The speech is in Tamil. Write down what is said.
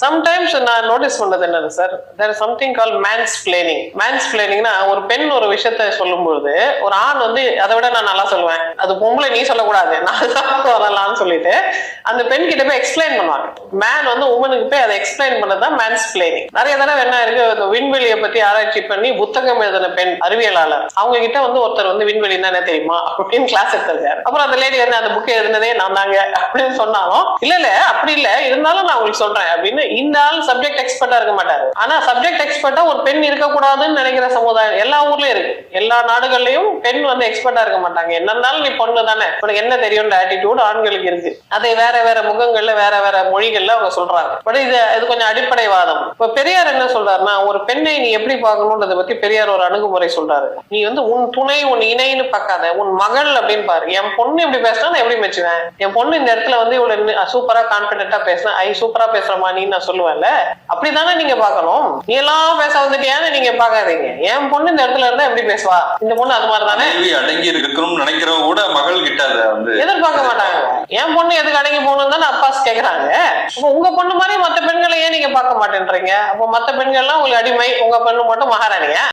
சம்டைம்ஸ் நான் நோட்டீஸ் பண்ணது என்னது sir, there is something call man's planning. Man's பிளேனிங்னா ஒரு பெண் ஒரு விஷயத்த சொல்லும்போது ஒரு ஆண் வந்து அதை விட நான் நல்லா சொல்லுவேன், அது பொம்பளை நீ சொல்லக்கூடாது, நான் தான் வரலாம்னு சொல்லிட்டு அந்த பெண் கிட்ட போய் எக்ஸ்பிளைன் பண்ணுவாங்க. மேன் வந்து உமனுக்கு போய் அதை எக்ஸ்பிளைன் பண்ணதான் மேன்ஸ் பிளேனிங். நிறைய தடவை என்ன இருக்கு, விண்வெளியை பத்தி ஆராய்ச்சி பண்ணி புத்தகம் எழுதின பெண் அறிவியலாளர், அவங்க கிட்ட வந்து ஒருத்தர் வந்து விண்வெளி என்ன தெரியுமா அப்படின்னு கிளாஸ் எடுத்திருக்காரு. அப்புறம் அந்த லேடி வந்து அந்த புக் எழுதினதே நான் தாங்க அப்படின்னு சொன்னாலும், இல்ல அப்படி இல்ல இருந்தாலும் நான் உங்களுக்கு சொல்றேன் அப்படின்னு. இந்த ஆள் சப்ஜெக்ட் எக்ஸ்பர்ட்டா இருக்க மாட்டாரு. ஆனா சப்ஜெக்ட் எக்ஸ்பர்ட்டா ஒரு பெண் இருக்கக்கூடாதுன்னு நினைக்கிற சமுதாயம் எல்லா ஊர்லயும் இருக்கு. எல்லா நாடுகள்லயும் பெண் வந்து எக்ஸ்பர்ட்டா இருக்க மாட்டாங்க. என்ன இருந்தாலும் நீ பொண்ணு தானே, உனக்கு என்ன தெரியும் ஆட்டிடியூட் ஆண்களுக்கு இருக்கு. அதை வேற வேற முகங்கள்ல வேற வேற மொழிகள்ல அவங்க சொல்றாங்க. பட் இது கொஞ்சம் அடிப்படைவாதம். இப்ப பெரியார் என்ன சொல்றாருன்னா, ஒரு பெண்ணை நீ எப்படி பார்க்கணும்ன்றதை பத்தி பெரியார் ஒரு அணுகுமுறை சொல்றாரு. நீ வந்து உன் துணை உன் இணைன்னு பார்க்காத, உன் மகள் அப்படின்னு பாரு. என் பொண்ணு இப்படி பேசினா நான் எப்படி மெச்சுவேன், என் பொண்ணு இந்த இடத்துல வந்து இவ்வளவு சூப்பரா கான்பிடென்டா பேசினா ஐ சூப்பரா பேசுறமா நீ நான் சொல்லுவேன்ல, அப்படித்தானே நீங்க பார்க்கணும். நீ எல்லாம் பேச வந்துட்டியான்னு நீங்க பாக்காதீங்க. என் பொண்ணு இந்த இடத்துல இருந்தா எப்படி பேசுவா, இந்த பொண்ணு அது மாதிரி தானே அடங்கி இருக்கணும்னு நினைக்கிறவங்க கூட மகள் கிட்ட வந்து எதிர்பார்க்க மாட்டாங்க. என் பொண்ணு எதுக்கு அடங்கி போகணும் தானே அப்பாஸ் கேக்குறாங்க. அப்ப உங்க பொண்ணு மாதிரி மத்த பெண்களை ஏன் நீங்க பார்க்க மாட்டேன்றீங்க? அப்ப மத்த பெண்கள்லாம் உங்களுக்கு அடிமை, உங்க பெண்ணு மட்டும் மகாராணியா?